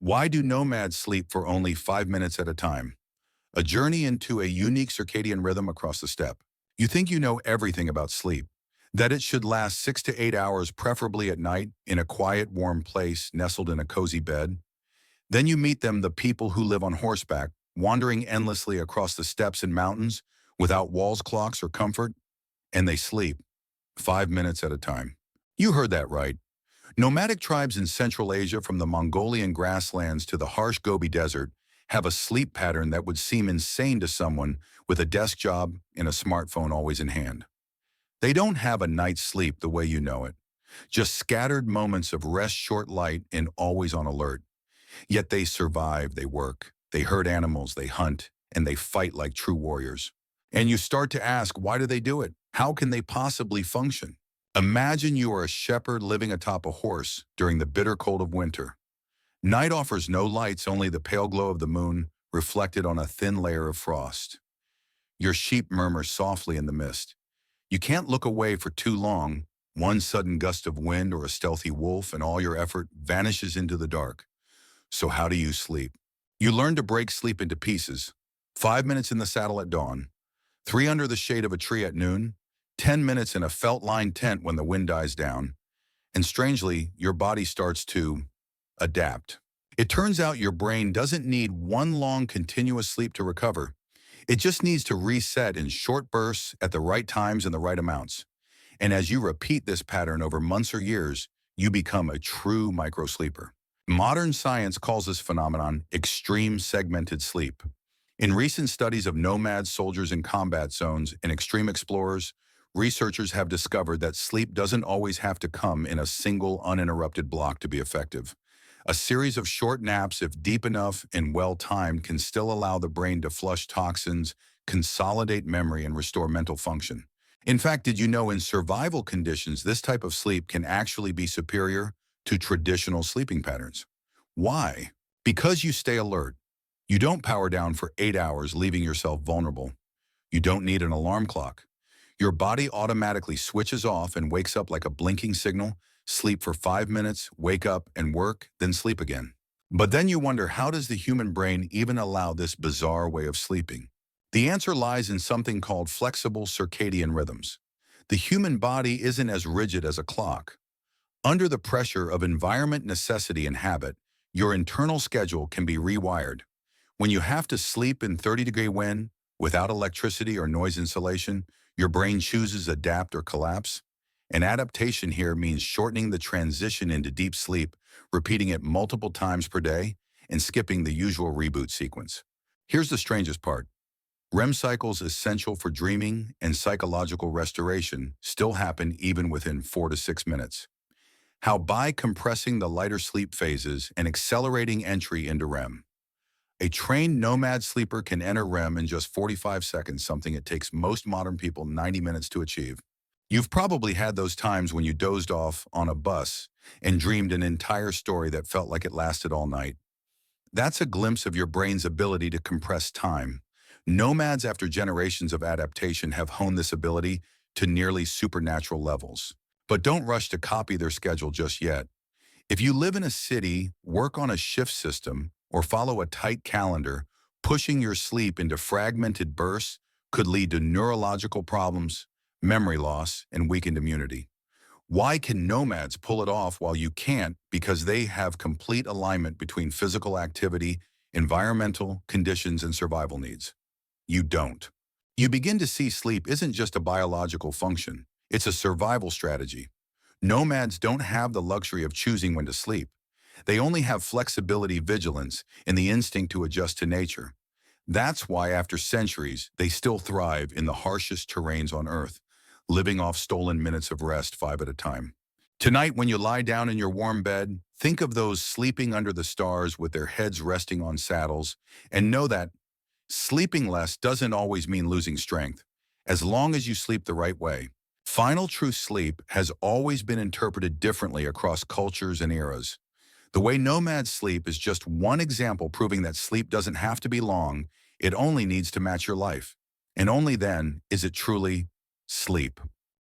Why do nomads sleep for only 5 minutes at a time? A journey into a unique circadian rhythm across the steppe. You think you know everything about sleep, that it should last 6 to 8 hours, preferably at night, in a quiet, warm place, nestled in a cozy bed. Then you meet them, the people who live on horseback, wandering endlessly across the steppes and mountains, without walls, clocks, or comfort, and they sleep 5 minutes at a time. You heard that right. Nomadic tribes in Central Asia, from the Mongolian grasslands to the harsh Gobi Desert, have a sleep pattern that would seem insane to someone with a desk job and a smartphone always in hand. They don't have a night's sleep the way you know it, just scattered moments of rest, short light, and always on alert. Yet they survive, they work, they herd animals, they hunt, and they fight like true warriors. And you start to ask, why do they do it? How can they possibly function? Imagine you are a shepherd living atop a horse during the bitter cold of winter. Night offers no lights, only the pale glow of the moon reflected on a thin layer of frost. Your sheep murmur softly in the mist. You can't look away for too long. One sudden gust of wind or a stealthy wolf and all your effort vanishes into the dark. So how do you sleep? You learn to break sleep into pieces. 5 minutes in the saddle at dawn, 3 under the shade of a tree at noon, 10 minutes in a felt-lined tent when the wind dies down. And strangely, your body starts to adapt. It turns out your brain doesn't need one long continuous sleep to recover. It just needs to reset in short bursts at the right times and the right amounts. And as you repeat this pattern over months or years, you become a true microsleeper. Modern science calls this phenomenon extreme segmented sleep. In recent studies of nomads, soldiers in combat zones, and extreme explorers, researchers have discovered that sleep doesn't always have to come in a single uninterrupted block to be effective. A series of short naps, if deep enough and well-timed, can still allow the brain to flush toxins, consolidate memory, and restore mental function. In fact, did you know in survival conditions, this type of sleep can actually be superior to traditional sleeping patterns? Why? Because you stay alert. You don't power down for 8 hours, leaving yourself vulnerable. You don't need an alarm clock. Your body automatically switches off and wakes up like a blinking signal. Sleep for 5 minutes, wake up and work, then sleep again. But then you wonder, how does the human brain even allow this bizarre way of sleeping? The answer lies in something called flexible circadian rhythms. The human body isn't as rigid as a clock. Under the pressure of environment, necessity, and habit, your internal schedule can be rewired. When you have to sleep in 30-degree wind, without electricity or noise insulation, your brain chooses adapt or collapse. And adaptation here means shortening the transition into deep sleep, repeating it multiple times per day, and skipping the usual reboot sequence. Here's the strangest part. REM cycles, essential for dreaming and psychological restoration, still happen even within 4 to 6 minutes. How by compressing the lighter sleep phases and accelerating entry into REM. A trained nomad sleeper can enter REM in just 45 seconds, something it takes most modern people 90 minutes to achieve. You've probably had those times when you dozed off on a bus and dreamed an entire story that felt like it lasted all night. That's a glimpse of your brain's ability to compress time. Nomads, after generations of adaptation, have honed this ability to nearly supernatural levels. But don't rush to copy their schedule just yet. If you live in a city, work on a shift system, or follow a tight calendar, pushing your sleep into fragmented bursts could lead to neurological problems, memory loss, and weakened immunity. Why can nomads pull it off while you can't? Because they have complete alignment between physical activity, environmental conditions, and survival needs. You don't. You begin to see sleep isn't just a biological function, it's a survival strategy. Nomads don't have the luxury of choosing when to sleep. They only have flexibility, vigilance, and the instinct to adjust to nature. That's why, after centuries, they still thrive in the harshest terrains on Earth, living off stolen minutes of rest 5 at a time. Tonight, when you lie down in your warm bed, think of those sleeping under the stars with their heads resting on saddles, and know that sleeping less doesn't always mean losing strength, as long as you sleep the right way. Final truth sleep has always been interpreted differently across cultures and eras. The way nomads sleep is just one example proving that sleep doesn't have to be long, it only needs to match your life. And only then is it truly sleep.